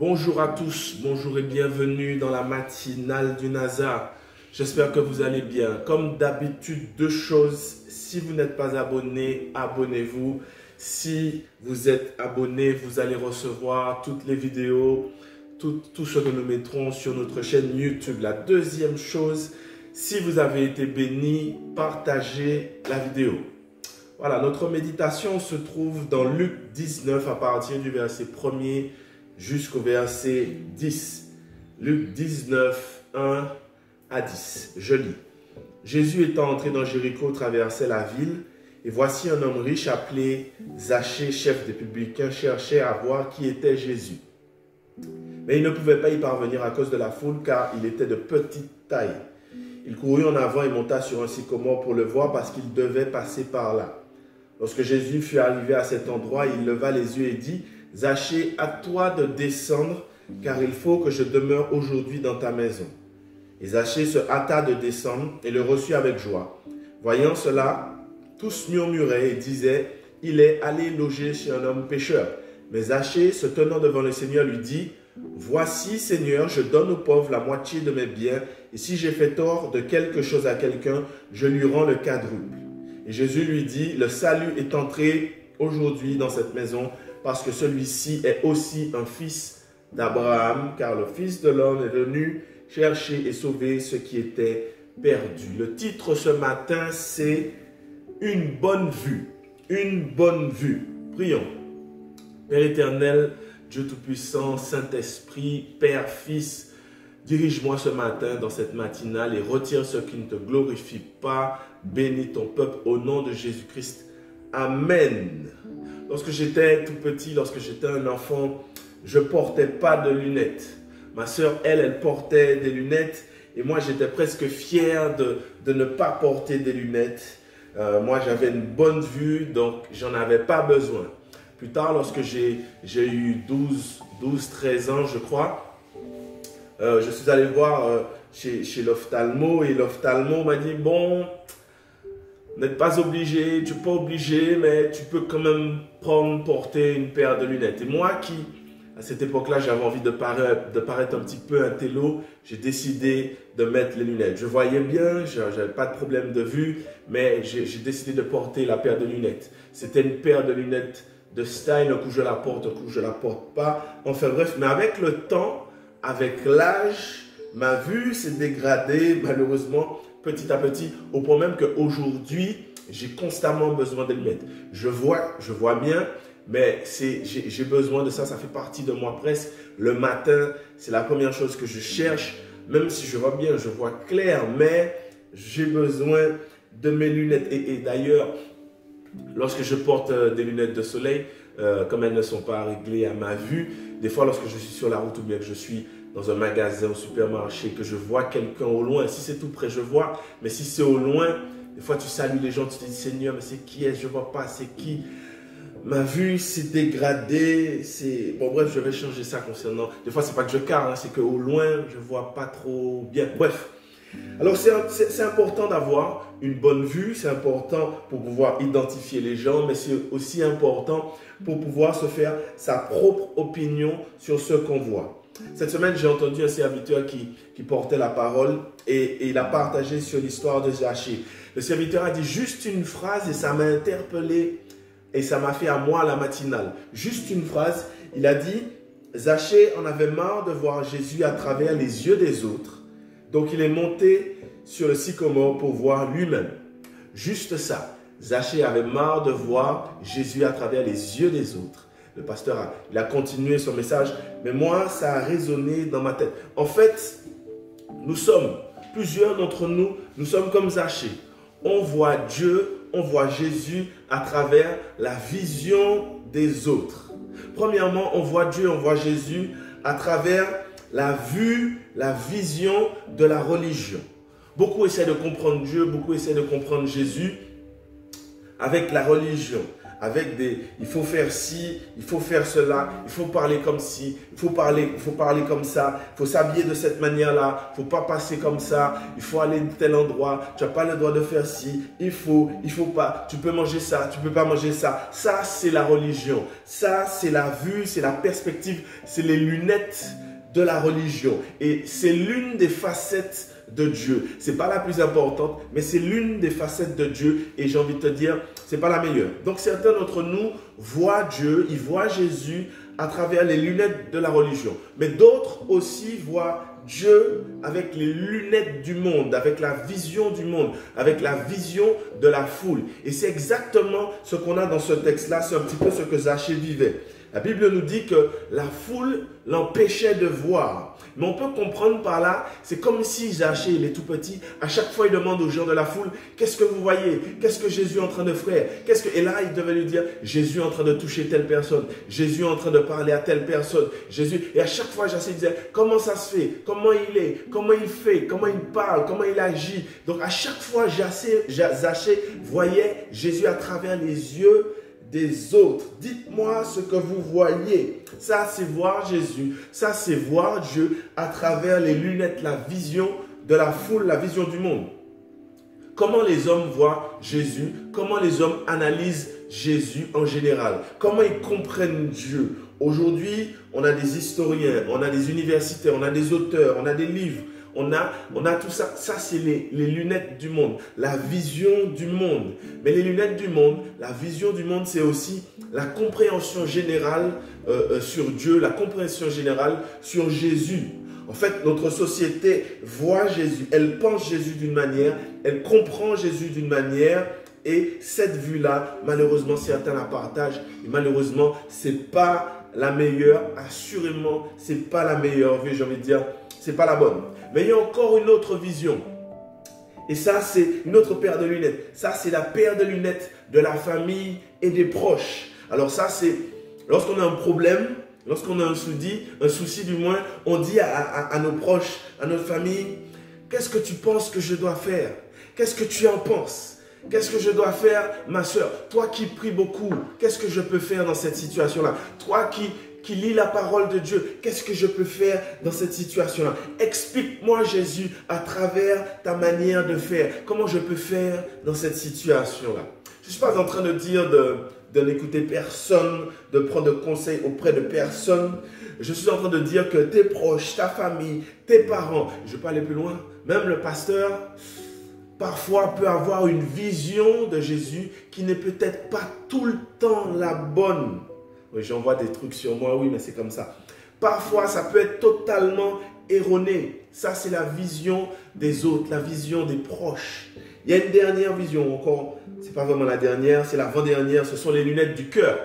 Bonjour à tous, bonjour et bienvenue dans la matinale du Nazar. J'espère que vous allez bien. Comme d'habitude, deux choses. Si vous n'êtes pas abonné, abonnez-vous. Si vous êtes abonné, vous allez recevoir toutes les vidéos, tout ce que nous mettrons sur notre chaîne YouTube. La deuxième chose, si vous avez été béni, partagez la vidéo. Voilà, notre méditation se trouve dans Luc 19 à partir du verset 1er jusqu'au verset 10. Luc 19, 1 à 10. Je lis. Jésus étant entré dans Jéricho traversait la ville, et voici un homme riche appelé Zachée, chef des publicains, cherchait à voir qui était Jésus. Mais il ne pouvait pas y parvenir à cause de la foule, car il était de petite taille. Il courut en avant et monta sur un sycomore pour le voir, parce qu'il devait passer par là. Lorsque Jésus fut arrivé à cet endroit, il leva les yeux et dit, « Zachée, à toi de descendre, car il faut que je demeure aujourd'hui dans ta maison. » Et Zachée se hâta de descendre et le reçut avec joie. Voyant cela, tous murmuraient et disaient, « Il est allé loger chez un homme pécheur. » Mais Zachée, se tenant devant le Seigneur, lui dit, « Voici, Seigneur, je donne aux pauvres la moitié de mes biens, et si j'ai fait tort de quelque chose à quelqu'un, je lui rends le quadruple. » Et Jésus lui dit, « Le salut est entré aujourd'hui dans cette maison, parce que celui-ci est aussi un fils d'Abraham, car le Fils de l'homme est venu chercher et sauver ce qui était perdu. » Le titre ce matin, c'est « Une bonne vue ». Une bonne vue. Prions. Père éternel, Dieu Tout-Puissant, Saint-Esprit, Père, Fils, dirige-moi ce matin dans cette matinale et retire ce qui ne te glorifie pas. Bénis ton peuple au nom de Jésus-Christ. Amen. Lorsque j'étais tout petit, lorsque j'étais un enfant, je ne portais pas de lunettes. Ma soeur, elle portait des lunettes et moi, j'étais presque fier de ne pas porter des lunettes. Moi, j'avais une bonne vue, donc j'en avais pas besoin. Plus tard, lorsque j'ai eu 12-13 ans, je crois, je suis allé voir chez l'ophtalmo et l'ophtalmo m'a dit, bon, vous n'êtes pas obligé, tu n'es pas obligé, mais tu peux quand même porter une paire de lunettes. Et moi qui, à cette époque-là, j'avais envie de paraître un petit peu intello, j'ai décidé de mettre les lunettes. Je voyais bien, je n'avais pas de problème de vue, mais j'ai décidé de porter la paire de lunettes. C'était une paire de lunettes de style, un coup je la porte, un coup je la porte pas. Enfin bref, mais avec le temps, avec l'âge, ma vue s'est dégradée malheureusement petit à petit, au point même qu'aujourd'hui, j'ai constamment besoin de lunettes. Je vois bien, mais j'ai besoin de ça, ça fait partie de moi presque. Le matin, c'est la première chose que je cherche, même si je vois bien, je vois clair, mais j'ai besoin de mes lunettes. Et d'ailleurs, lorsque je porte des lunettes de soleil, comme elles ne sont pas réglées à ma vue, des fois lorsque je suis sur la route ou bien que je suis dans un magasin, au supermarché, que je vois quelqu'un au loin, si c'est tout près, je vois, mais si c'est au loin, des fois tu salues les gens, tu te dis, Seigneur, mais c'est qui est-ce, je ne vois pas, c'est qui? Ma vue s'est dégradée, bon bref, je vais changer ça concernant, des fois c'est pas que je carre, hein, c'est qu'au loin, je ne vois pas trop bien, bref. Alors c'est important d'avoir une bonne vue, c'est important pour pouvoir identifier les gens, mais c'est aussi important pour pouvoir se faire sa propre opinion sur ce qu'on voit. Cette semaine, j'ai entendu un serviteur qui portait la parole et il a partagé sur l'histoire de Zachée. Le serviteur a dit juste une phrase et ça m'a interpellé et ça m'a fait à moi la matinale. Juste une phrase, il a dit « Zachée en avait marre de voir Jésus à travers les yeux des autres. Donc il est monté sur le sycomore pour voir lui-même. » Juste ça. Zachée avait marre de voir Jésus à travers les yeux des autres. Le pasteur il a continué son message, mais moi, ça a résonné dans ma tête. En fait, plusieurs d'entre nous, nous sommes comme Zachée. On voit Dieu, on voit Jésus à travers la vision des autres. Premièrement, on voit Dieu, on voit Jésus à travers la vue, la vision de la religion. Beaucoup essaient de comprendre Dieu, beaucoup essaient de comprendre Jésus avec la religion, avec des... Il faut faire ci, il faut faire cela, il faut parler comme ci, il faut parler comme ça, il faut s'habiller de cette manière-là, il ne faut pas passer comme ça, il faut aller de tel endroit, tu n'as pas le droit de faire ci, il faut pas, tu peux manger ça, tu ne peux pas manger ça. Ça, c'est la religion. Ça, c'est la vue, c'est la perspective, c'est les lunettes de la religion. Et c'est l'une des facettes de Dieu. Ce n'est pas la plus importante, mais c'est l'une des facettes de Dieu. Et j'ai envie de te dire, ce n'est pas la meilleure. Donc certains d'entre nous voient Dieu, ils voient Jésus à travers les lunettes de la religion. Mais d'autres aussi voient Dieu avec les lunettes du monde, avec la vision du monde, avec la vision de la foule. Et c'est exactement ce qu'on a dans ce texte-là. C'est un petit peu ce que Zachée vivait. La Bible nous dit que la foule l'empêchait de voir. Mais on peut comprendre par là, c'est comme si Zachée, il est tout petit, à chaque fois il demande aux gens de la foule, qu'est-ce que vous voyez? Qu'est-ce que Jésus est en train de faire? Et là, il devait lui dire, Jésus est en train de toucher telle personne, Jésus est en train de parler à telle personne, Jésus. Et à chaque fois, Zachée disait, comment ça se fait? Comment il est? Comment il fait? Comment il parle? Comment il agit? Donc à chaque fois, Zachée voyait Jésus à travers les yeux des autres. Dites-moi ce que vous voyez. Ça, c'est voir Jésus. Ça, c'est voir Dieu à travers les lunettes, la vision de la foule, la vision du monde. Comment les hommes voient Jésus? Comment les hommes analysent Jésus en général? Comment ils comprennent Dieu? Aujourd'hui, on a des historiens, on a des universitaires, on a des auteurs, on a des livres. On a tout ça. Ça, c'est les lunettes du monde, la vision du monde. Mais les lunettes du monde, la vision du monde, c'est aussi la compréhension générale sur Dieu, la compréhension générale sur Jésus. En fait, notre société voit Jésus, elle pense Jésus d'une manière, elle comprend Jésus d'une manière. Et cette vue-là, malheureusement, certains la partagent. Et malheureusement, ce n'est pas la meilleure. Assurément, ce n'est pas la meilleure vue, j'ai envie de dire. Ce n'est pas la bonne. Mais il y a encore une autre vision. Et ça, c'est une autre paire de lunettes. Ça, c'est la paire de lunettes de la famille et des proches. Alors ça, c'est lorsqu'on a un problème, lorsqu'on a un souci du moins, on dit à nos proches, à notre famille, qu'est-ce que tu penses que je dois faire? Qu'est-ce que tu en penses? Qu'est-ce que je dois faire, ma soeur? Toi qui pries beaucoup, qu'est-ce que je peux faire dans cette situation-là? Toi qui lis la parole de Dieu, qu'est-ce que je peux faire dans cette situation-là? Explique-moi, Jésus, à travers ta manière de faire, comment je peux faire dans cette situation-là. Je ne suis pas en train de dire de n'écouter personne, de prendre conseil auprès de personne. Je suis en train de dire que tes proches, ta famille, tes parents, je peux aller plus loin, même le pasteur, parfois peut avoir une vision de Jésus qui n'est peut-être pas tout le temps la bonne. Oui, j'envoie des trucs sur moi, oui, mais c'est comme ça. Parfois, ça peut être totalement erroné. Ça, c'est la vision des autres, la vision des proches. Il y a une dernière vision encore. Ce n'est pas vraiment la dernière, c'est l'avant-dernière. Ce sont les lunettes du cœur.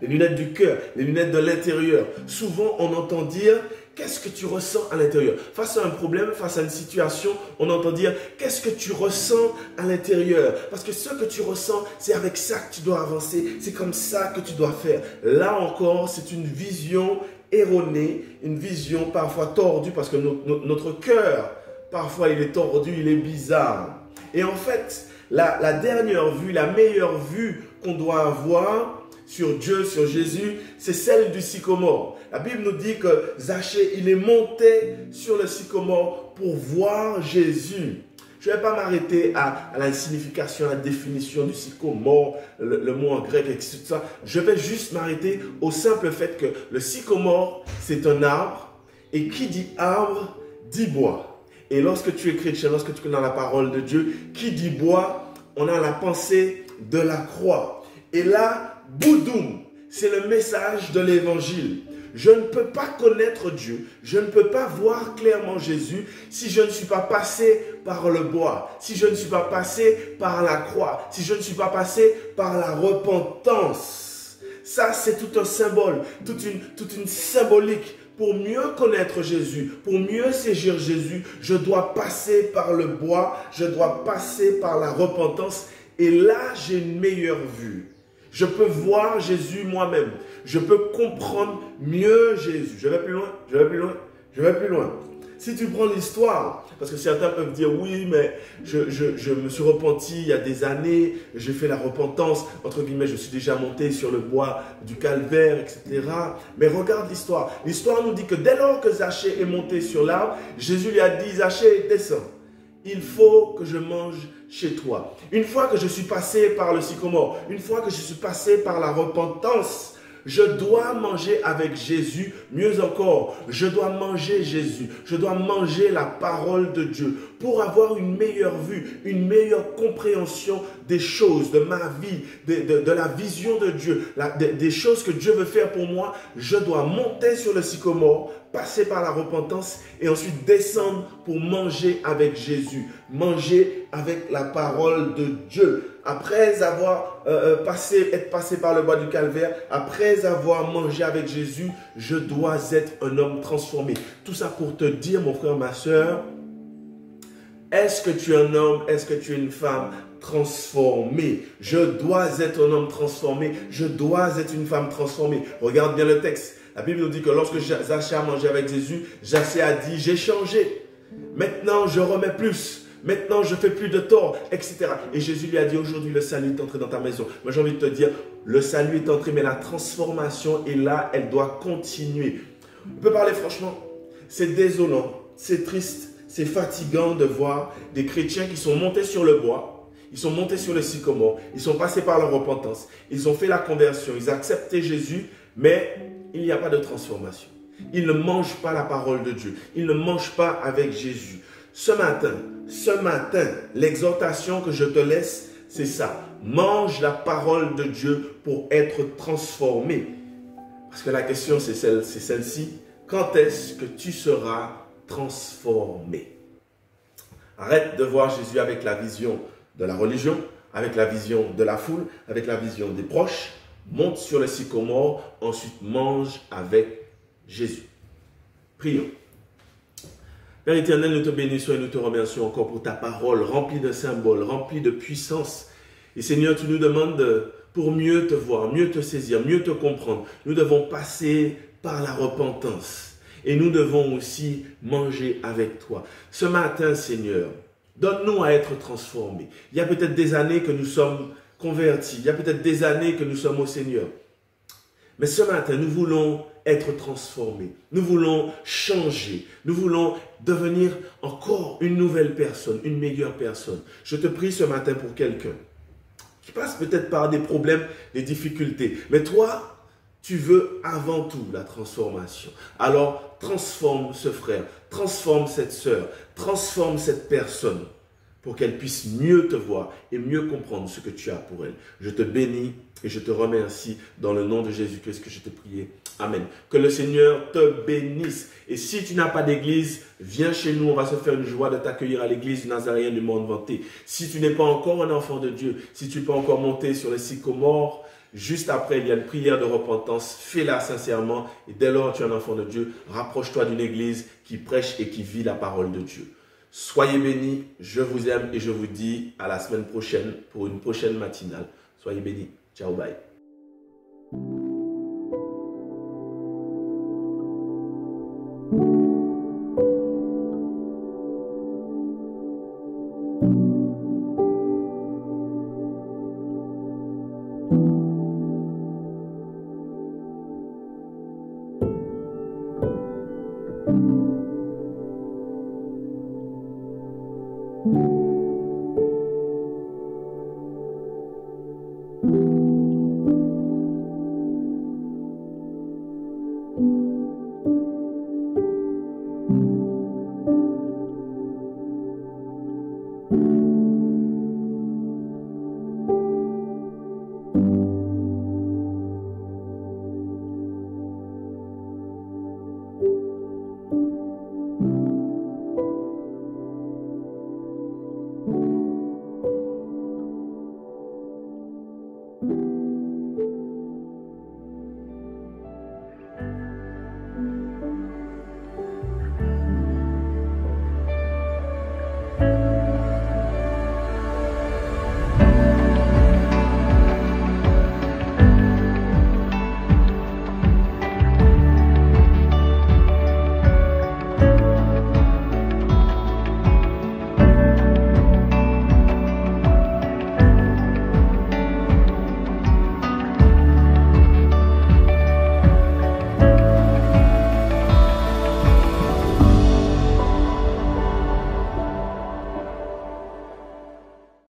Les lunettes du cœur, les lunettes de l'intérieur. Souvent, on entend dire, qu'est-ce que tu ressens à l'intérieur? Face à un problème, face à une situation, on entend dire, qu'est-ce que tu ressens à l'intérieur? Parce que ce que tu ressens, c'est avec ça que tu dois avancer. C'est comme ça que tu dois faire. Là encore, c'est une vision erronée, une vision parfois tordue, parce que notre cœur, parfois, il est tordu, il est bizarre. Et en fait, la dernière vue, la meilleure vue qu'on doit avoir sur Dieu, sur Jésus, c'est celle du sycomore. La Bible nous dit que Zachée, il est monté sur le sycomore pour voir Jésus. Je ne vais pas m'arrêter à la signification, à la définition du sycomore, le mot en grec, etc. Je vais juste m'arrêter au simple fait que le sycomore, c'est un arbre. Et qui dit arbre, dit bois. Et lorsque tu es chrétien, lorsque tu es dans la parole de Dieu, qui dit bois, on a la pensée de la croix. Et là, Boudoum, c'est le message de l'évangile. Je ne peux pas connaître Dieu, je ne peux pas voir clairement Jésus si je ne suis pas passé par le bois, si je ne suis pas passé par la croix, si je ne suis pas passé par la repentance. Ça, c'est tout un symbole, toute une symbolique. Pour mieux connaître Jésus, pour mieux saisir Jésus, je dois passer par le bois, je dois passer par la repentance. Et là, j'ai une meilleure vue. Je peux voir Jésus moi-même. Je peux comprendre mieux Jésus. Je vais plus loin, je vais plus loin, je vais plus loin. Si tu prends l'histoire, parce que certains peuvent dire, oui, mais je me suis repenti il y a des années, j'ai fait la repentance, entre guillemets, je suis déjà monté sur le bois du calvaire, etc. Mais regarde l'histoire. L'histoire nous dit que dès lors que Zachée est monté sur l'arbre, Jésus lui a dit, Zachée, descends. Il faut que je mange chez toi. Une fois que je suis passé par le sycomore, une fois que je suis passé par la repentance, je dois manger avec Jésus. Mieux encore, je dois manger Jésus. Je dois manger la parole de Dieu pour avoir une meilleure vue, une meilleure compréhension des choses, de ma vie, de la vision de Dieu, des choses que Dieu veut faire pour moi. Je dois monter sur le sycomore, passer par la repentance et ensuite descendre pour manger avec Jésus, manger avec la parole de Dieu. Après avoir être passé par le bois du calvaire, après avoir mangé avec Jésus, je dois être un homme transformé. Tout ça pour te dire, mon frère, ma soeur, est-ce que tu es un homme, est-ce que tu es une femme transformée? Je dois être un homme transformé, je dois être une femme transformée. Regarde bien le texte. La Bible nous dit que lorsque Zachée a mangé avec Jésus, Zachée a dit, j'ai changé. Maintenant, je remets plus. Maintenant, je fais plus de tort, etc. Et Jésus lui a dit, aujourd'hui, le salut est entré dans ta maison. Moi, j'ai envie de te dire, le salut est entré, mais la transformation est là, elle doit continuer. On peut parler franchement, c'est désolant, c'est triste, c'est fatigant de voir des chrétiens qui sont montés sur le bois, ils sont montés sur le sycomore, ils sont passés par la repentance, ils ont fait la conversion, ils ont accepté Jésus, mais il n'y a pas de transformation. Ils ne mangent pas la parole de Dieu, ils ne mangent pas avec Jésus. Ce matin, l'exhortation que je te laisse, c'est ça. Mange la parole de Dieu pour être transformé. Parce que la question, c'est celle-ci. Quand est-ce que tu seras transformé? Arrête de voir Jésus avec la vision de la religion, avec la vision de la foule, avec la vision des proches. Monte sur le sycomore, ensuite mange avec Jésus. Prions. Père éternel, nous te bénissons et nous te remercions encore pour ta parole remplie de symboles, remplie de puissance. Et Seigneur, tu nous demandes pour mieux te voir, mieux te saisir, mieux te comprendre. Nous devons passer par la repentance et nous devons aussi manger avec toi. Ce matin, Seigneur, donne-nous à être transformés. Il y a peut-être des années que nous sommes convertis, il y a peut-être des années que nous sommes au Seigneur. Mais ce matin, nous voulons être transformés. Nous voulons changer. Nous voulons devenir encore une nouvelle personne, une meilleure personne. Je te prie ce matin pour quelqu'un qui passe peut-être par des problèmes, des difficultés. Mais toi, tu veux avant tout la transformation. Alors, transforme ce frère, transforme cette sœur, transforme cette personne pour qu'elle puisse mieux te voir et mieux comprendre ce que tu as pour elle. Je te bénis et je te remercie dans le nom de Jésus-Christ que je te prie. Amen. Que le Seigneur te bénisse. Et si tu n'as pas d'église, viens chez nous. On va se faire une joie de t'accueillir à l'église du Nazaréen du Monde Vanté. Si tu n'es pas encore un enfant de Dieu, si tu n'es pas encore monté sur le sycomore, juste après, il y a une prière de repentance. Fais-la sincèrement. Et dès lors, tu es un enfant de Dieu. Rapproche-toi d'une église qui prêche et qui vit la parole de Dieu. Soyez bénis, je vous aime et je vous dis à la semaine prochaine pour une prochaine matinale. Soyez bénis. Ciao, bye. Thank you.